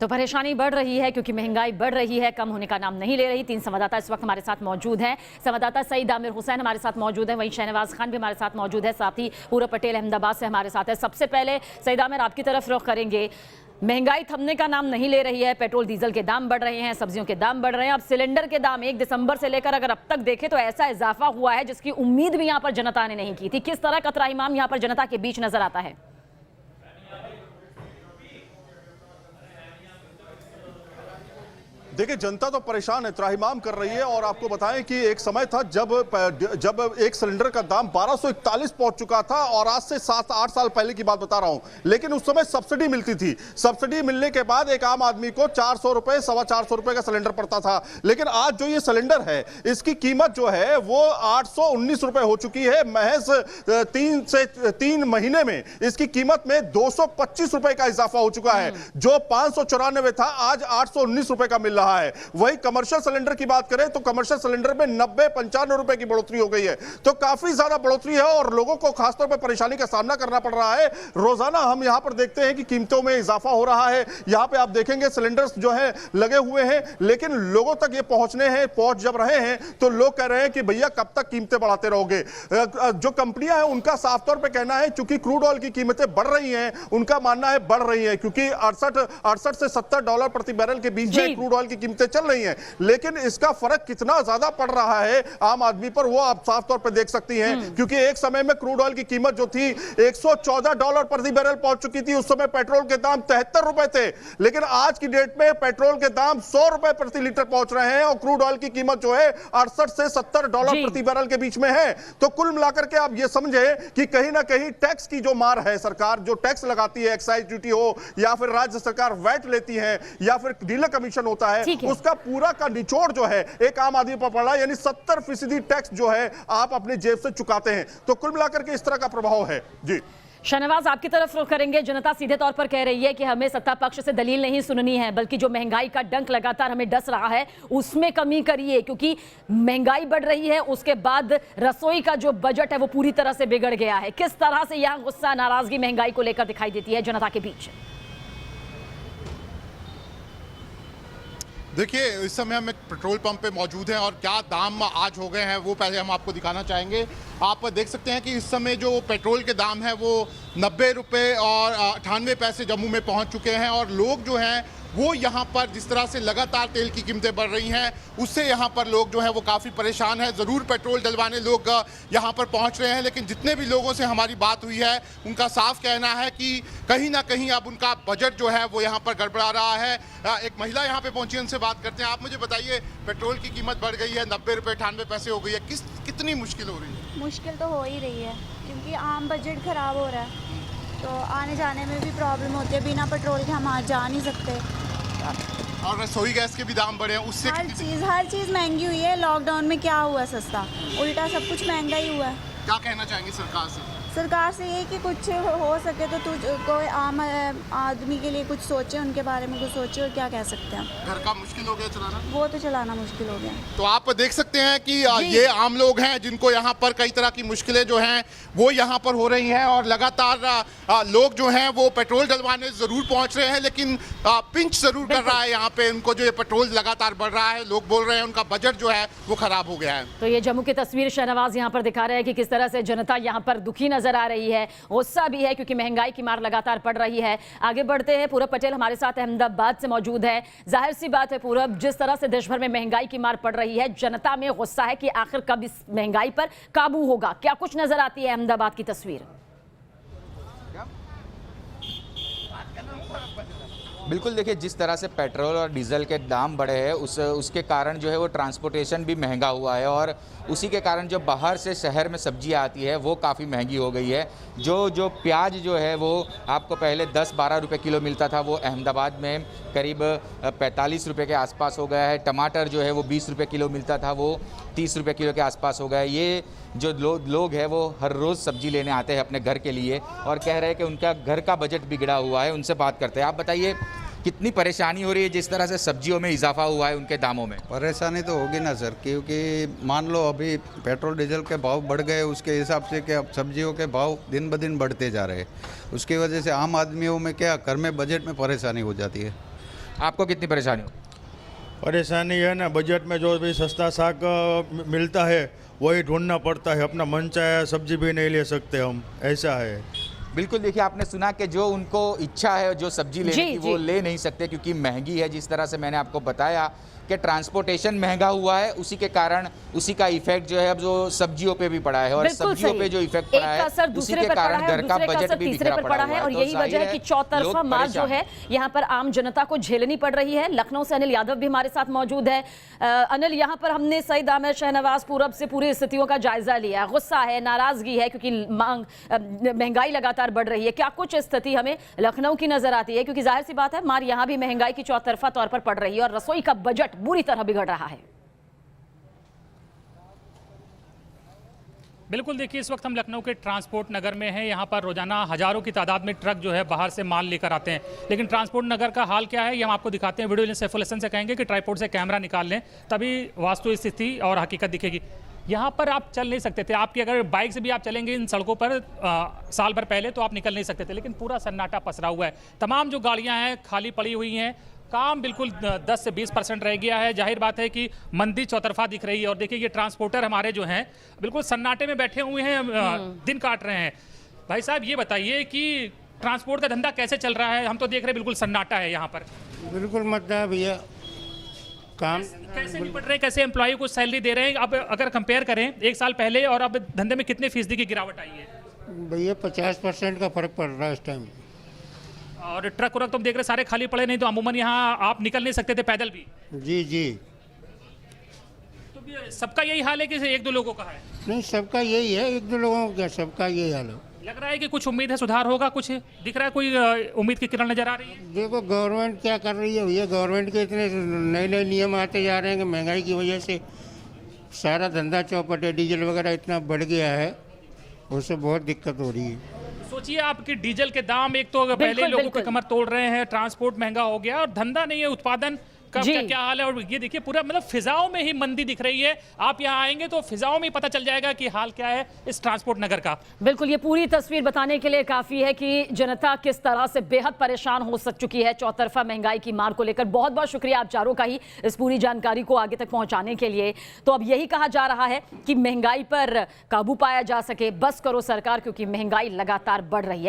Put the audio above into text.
तो परेशानी बढ़ रही है क्योंकि महंगाई बढ़ रही है, कम होने का नाम नहीं ले रही। 3 संवाददाता इस वक्त हमारे साथ मौजूद हैं। संवाददाता सईद आमिर हुसैन हमारे साथ मौजूद है, वहीं शहनवाज खान भी हमारे साथ मौजूद है, साथ ही पूरब पटेल अहमदाबाद से हमारे साथ है। सबसे पहले सईद आमिर, आपकी तरफ रुख करेंगे। महंगाई थमने का नाम नहीं ले रही है, पेट्रोल डीजल के दाम बढ़ रहे हैं, सब्जियों के दाम बढ़ रहे हैं, अब सिलेंडर के दाम 1 दिसंबर से लेकर अगर अब तक देखें तो ऐसा इजाफा हुआ है जिसकी उम्मीद भी यहाँ पर जनता ने नहीं की थी। किस तरह का त्राहिमाम यहाँ पर जनता के बीच नजर आता है? देखिए, जनता तो परेशान है, त्राहिमाम कर रही है। और आपको बताएं कि एक समय था जब एक सिलेंडर का दाम 1241 पहुंच चुका था, और आज से 7-8 साल पहले की बात बता रहा हूं। लेकिन उस समय सब्सिडी मिलती थी। सब्सिडी मिलने के बाद एक आम आदमी को 400 रुपए, 425 रुपए का सिलेंडर पड़ता था। लेकिन आज जो ये सिलेंडर है, इसकी कीमत जो है वो 819 रुपए हो चुकी है। महज 3 महीने में इसकी कीमत में 225 रुपए का इजाफा हो चुका है। जो 594 था, आज 819 रुपए का मिल रहा है। वही कमर्शियल सिलेंडर की बात करें तो कमर्शियल सिलेंडर में 90-95 रुपए की बढ़ोतरी हो गई है। तो काफी ज्यादा बढ़ोतरी है और लोगों को खासतौर पर परेशानी का सामना करना पड़ रहा है। रोजाना हम यहां पर देखते हैं कि कीमतों में इजाफा हो रहा है। यहां पे आप देखेंगे सिलेंडर्स जो है लगे हुए हैं, लेकिन लोगों तक ये पहुंच जब रहे हैं तो लोग कह रहे हैं कि भैया कब तक कीमतें बढ़ाते रहोगे। जो कंपनियां हैं उनका साफ तौर पर कहना है, क्योंकि क्रूड ऑयल की कीमतें बढ़ रही हैं, उनका मानना है बढ़ रही है, क्योंकि 68 से $70 प्रति बैरल के बीच में क्रूड ऑयल की कीमतें चल रही हैं। लेकिन इसका फर्क कितना ज्यादा पड़ रहा है आम आदमी पर, वो आप साफ तौर पर देख सकती हैं। क्योंकि एक समय में क्रूड ऑयल की कीमत जो थी $114 प्रति बैरल पहुंच चुकी थी। उस समय पेट्रोल के दाम 73 रुपए थे। लेकिन आज की डेट में पेट्रोल के दाम 100 रुपए प्रति लीटर पहुंच रहे हैं और क्रूड ऑयल की कीमत जो है $68 से $70 प्रति बैरल के बीच में है। तो कुल मिलाकर के आप ये समझे कि कहीं ना कहीं टैक्स की जो मार है, सरकार जो टैक्स लगाती है, एक्साइज ड्यूटी हो या फिर राज्य सरकार वैट लेती है या फिर डीलर कमीशन होता है, उसका पूरा का निचोड़ जो है एक आम आदमी पर पड़ रहा है। यानी 70% टैक्स जो है आप अपनी जेब से चुकाते हैं। तो कुल मिलाकर के इस तरह का प्रभाव है। जी शहनवाज, आपकी तरफ रुख करेंगे। जनता सीधे तौर पर कह रही है कि हमें सत्ता पक्ष से दलील नहीं सुननी है, बल्कि जो महंगाई का डंक लगातार हमें डस रहा है उसमें कमी करिए, क्योंकि महंगाई बढ़ रही है, उसके बाद रसोई का जो बजट है वो पूरी तरह से बिगड़ गया है। किस तरह से यहां गुस्सा, नाराजगी महंगाई को लेकर दिखाई देती है जनता के बीच? देखिए, इस समय हम एक पेट्रोल पंप पे मौजूद हैं और क्या दाम आज हो गए हैं वो पहले हम आपको दिखाना चाहेंगे। आप देख सकते हैं कि इस समय जो पेट्रोल के दाम है वो 90 रुपये और 98 पैसे जम्मू में पहुंच चुके हैं। और लोग जो हैं वो यहाँ पर जिस तरह से लगातार तेल की कीमतें बढ़ रही हैं, उससे यहाँ पर लोग जो हैं वो काफ़ी परेशान हैं। ज़रूर पेट्रोल डलवाने लोग यहाँ पर पहुँच रहे हैं, लेकिन जितने भी लोगों से हमारी बात हुई है उनका साफ कहना है कि कहीं ना कहीं अब उनका बजट जो है वो यहाँ पर गड़बड़ा रहा है। एक महिला यहाँ पे पहुँची, उनसे बात करते हैं। आप मुझे बताइए, पेट्रोल की कीमत बढ़ गई है, 90 रुपये 98 पैसे हो गई है, कितनी मुश्किल हो रही है? मुश्किल तो हो ही रही है, क्योंकि आम बजट ख़राब हो रहा है, तो आने जाने में भी प्रॉब्लम होती है। बिना पेट्रोल के हम आज जा नहीं सकते। और रसोई गैस के भी दाम बढ़े हैं, उससे हर चीज़ महंगी हुई है। लॉकडाउन में क्या हुआ सस्ता, उल्टा सब कुछ महंगा ही हुआ है। क्या कहना चाहेंगे सरकार से? सरकार से ये कि कुछ हो सके तो कोई आम आदमी के लिए कुछ सोचे, उनके बारे में कुछ सोचे। और क्या कह सकते हैं, घर का मुश्किल हो गया चलाना, वो तो चलाना मुश्किल हो गया। तो आप देख सकते हैं कि ये आम लोग हैं जिनको यहाँ पर कई तरह की मुश्किलें जो हैं वो यहाँ पर हो रही हैं। और लगातार लोग जो हैं वो पेट्रोल डलवाने ज़रूर पहुँच रहे हैं, लेकिन पिंच ज़रूर कर रहा है यहाँ पे उनको। जो ये पेट्रोल लगातार बढ़ रहा है, लोग बोल रहे हैं उनका बजट जो है वो ख़राब हो गया है। तो ये जम्मू की तस्वीर शहनवाज यहाँ पर दिखा रहे हैं कि किस तरह से जनता यहाँ पर दुखी नजर आ रही है, गुस्सा भी है, क्योंकि महंगाई की मार लगातार पड़ रही है। आगे बढ़ते हैं, पूरब पटेल हमारे साथ अहमदाबाद से मौजूद है। जाहिर सी बात है पूरब, जिस तरह से देश भर में महंगाई की मार पड़ रही है, जनता में गुस्सा है कि आखिर कब इस महंगाई पर काबू होगा। क्या कुछ नजर आती है अहमदाबाद की तस्वीर? बिल्कुल, देखिए जिस तरह से पेट्रोल और डीजल के दाम बढ़े हैं उसके कारण जो है वो ट्रांसपोर्टेशन भी महंगा हुआ है, और उसी के कारण जो बाहर से शहर में सब्जियां आती है वो काफ़ी महंगी हो गई है। जो प्याज जो है वो आपको पहले 10-12 रुपये किलो मिलता था, वो अहमदाबाद में करीब 45 रुपये के आसपास हो गया है। टमाटर जो है वो 20 रुपये किलो मिलता था, वो 30 रुपये किलो के आसपास हो गया है। ये जो लोग हैं वो हर रोज़ सब्जी लेने आते हैं अपने घर के लिए और कह रहे हैं कि उनका घर का बजट बिगड़ा हुआ है। उनसे बात करते हैं। आप बताइए, कितनी परेशानी हो रही है जिस तरह से सब्जियों में इजाफा हुआ है उनके दामों में? परेशानी तो होगी ना सर, क्योंकि मान लो अभी पेट्रोल डीजल के भाव बढ़ गए, उसके हिसाब से कि अब सब्जियों के भाव दिन ब दिन बढ़ते जा रहे हैं। उसकी वजह से आम आदमियों में क्या घर में बजट में परेशानी हो जाती है। आपको कितनी परेशानी हो? परेशानी है ना, बजट में जो भी सस्ता साग मिलता है वही ढूंढना पड़ता है, अपना मन चाहे सब्जी भी नहीं ले सकते हम, ऐसा है। बिल्कुल, देखिए आपने सुना कि जो उनको इच्छा है जो सब्जी लेने की वो ले नहीं सकते क्योंकि महंगी है। जिस तरह से मैंने आपको बताया कि ट्रांसपोर्टेशन महंगा हुआ है, उसी के कारण उसी का इफेक्ट जो है अब जो सब्जियों पे भी पड़ा है और सब्जियों पे जो इफेक्ट पड़ा है उसी के कारण घर का बजट भी बिखरा पड़ा है। और यही वजह है कि चौतरफा मार जो है यहाँ पर आम जनता को झेलनी पड़ रही है। लखनऊ से अनिल यादव भी हमारे साथ मौजूद है। अनिल, यहाँ पर हमने सईद आमिर शहनवाज पूरब से पूरी स्थितियों का जायजा लिया। गुस्सा है, नाराजगी है क्योंकि महंगाई लगातार बढ़ रही है। क्या कुछ स्थिति हमें लखनऊ की नजर आती है? क्योंकि जाहिर सी बात है मार यहाँ भी महंगाई की चौतरफा तौर पर पड़ रही है और रसोई का बजट बुरी तरह बिगड़ रहा है। बिल्कुल, देखिए इस वक्त हम लखनऊ के ट्रांसपोर्ट नगर में हैं। यहाँ पर रोजाना हजारों की तादाद में ट्रक जो है बाहर से माल लेकर आते हैं, लेकिन ट्रांसपोर्ट नगर का हाल क्या है ये हम आपको दिखाते हैं। वीडियो सैफुल हसन से कहेंगे कि ट्राइपॉड से कैमरा निकाल लें, तभी वास्तु स्थिति और हकीकत दिखेगी। यहाँ पर आप चल नहीं सकते थे, आपकी अगर बाइक से भी आप चलेंगे इन सड़कों पर साल भर पहले तो आप निकल नहीं सकते थे, लेकिन पूरा सन्नाटा पसरा हुआ है। तमाम जो गाड़ियाँ हैं खाली पड़ी हुई हैं, काम बिल्कुल 10 से 20% रह गया है। जाहिर बात है कि मंदी चौतरफा दिख रही है। और देखिए ये ट्रांसपोर्टर हमारे जो हैं बिल्कुल सन्नाटे में बैठे हुए हैं, दिन काट रहे हैं। भाई साहब ये बताइए कि ट्रांसपोर्ट का धंधा कैसे चल रहा है? हम तो देख रहे हैं बिल्कुल सन्नाटा है यहाँ पर। बिल्कुल मत है भैया, काम कैसे निपट रहे हैं, कैसे एम्प्लॉय को सैलरी दे रहे हैं? अब अगर कंपेयर करें एक साल पहले और अब धंधे में कितने फीसदी की गिरावट आई है? भैया 50% का फर्क पड़ रहा है इस टाइम। और ट्रक व्रक तुम देख रहे सारे खाली पड़े, नहीं तो अमूमन यहाँ आप निकल नहीं सकते थे पैदल भी। जी जी, तो सबका यही हाल है कि एक दो लोगों का है? नहीं, सबका यही है, एक दो लोगों का, सबका यही हाल है। लग रहा है कि कुछ उम्मीद है सुधार होगा, कुछ दिख रहा है, कोई उम्मीद की किरण नजर आ रही है? देखो गवर्नमेंट क्या कर रही है भैया, गवर्नमेंट के इतने नए नए नियम आते जा रहे हैं कि महंगाई की वजह से सारा धंधा चौपट है। डीजल वगैरह इतना बढ़ गया है, उससे बहुत दिक्कत हो रही है। सोचिए आपकी डीजल के दाम, एक तो पहले लोगों की कमर तोड़ रहे हैं, ट्रांसपोर्ट महंगा हो गया और धंधा नहीं है, उत्पादन का क्या हाल है। और ये देखिए पूरा मतलब फिजाओं में ही मंदी दिख रही है। आप यहाँ आएंगे तो फिजाओं में ही पता चल जाएगा कि हाल क्या है इस ट्रांसपोर्ट नगर का। बिल्कुल, ये पूरी तस्वीर बताने के लिए काफी है कि जनता किस तरह से बेहद परेशान हो चुकी है चौतरफा महंगाई की मार को लेकर। बहुत बहुत शुक्रिया आप चारों का ही इस पूरी जानकारी को आगे तक पहुंचाने के लिए। तो अब यही कहा जा रहा है कि महंगाई पर काबू पाया जा सके, बस करो सरकार, क्योंकि महंगाई लगातार बढ़ रही है।